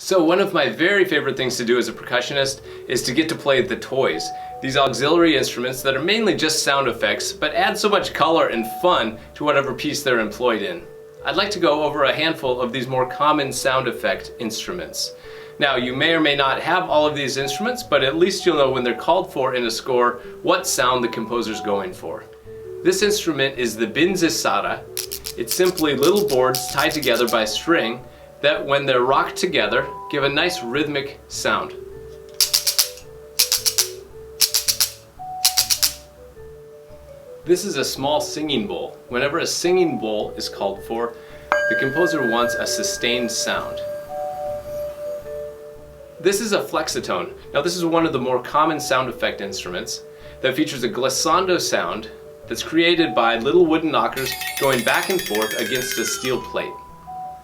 So one of my very favorite things to do as a percussionist is to get to play the toys. These auxiliary instruments that are mainly just sound effects, but add so much color and fun to whatever piece they're employed in. I'd like to go over a handful of these more common sound effect instruments. Now, you may or may not have all of these instruments, but at least you'll know when they're called for in a score what sound the composer's going for. This instrument is the Binzasara. It's simply little boards tied together by string that, when they're rocked together, give a nice rhythmic sound. This is a small singing bowl. Whenever a singing bowl is called for, the composer wants a sustained sound. This is a flexitone. Now, this is one of the more common sound effect instruments that features a glissando sound that's created by little wooden knockers going back and forth against a steel plate.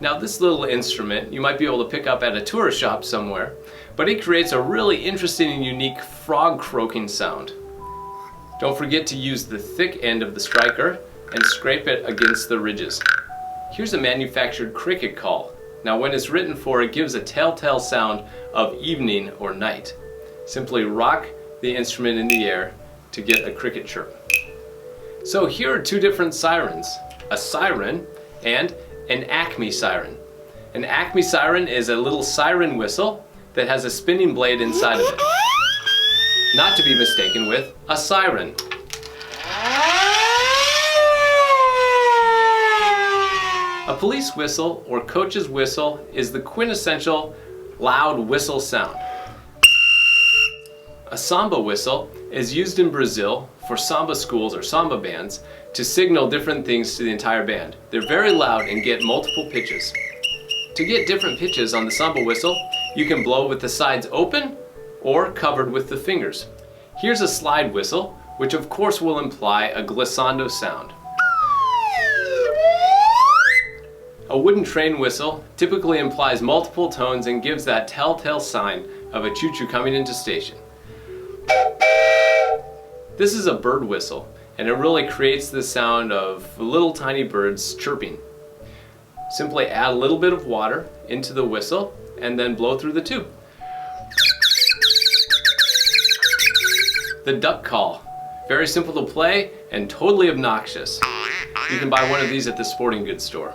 Now, this little instrument you might be able to pick up at a tourist shop somewhere, but it creates a really interesting and unique frog croaking sound. Don't forget to use the thick end of the striker and scrape it against the ridges. Here's a manufactured cricket call. Now, when it's written for, it gives a telltale sound of evening or night. Simply rock the instrument in the air to get a cricket chirp. So here are two different sirens, a siren and an Acme siren. An Acme siren is a little siren whistle that has a spinning blade inside of it. Not to be mistaken with a siren. A police whistle or coach's whistle is the quintessential loud whistle sound. A samba whistle is used in Brazil for samba schools or samba bands to signal different things to the entire band. They're very loud and get multiple pitches. To get different pitches on the samba whistle, you can blow with the sides open or covered with the fingers. Here's a slide whistle, which of course will imply a glissando sound. A wooden train whistle typically implies multiple tones and gives that telltale sign of a choo-choo coming into station. This is a bird whistle, and it really creates the sound of little tiny birds chirping. Simply add a little bit of water into the whistle and then blow through the tube. The duck call. Very simple to play and totally obnoxious. You can buy one of these at the sporting goods store.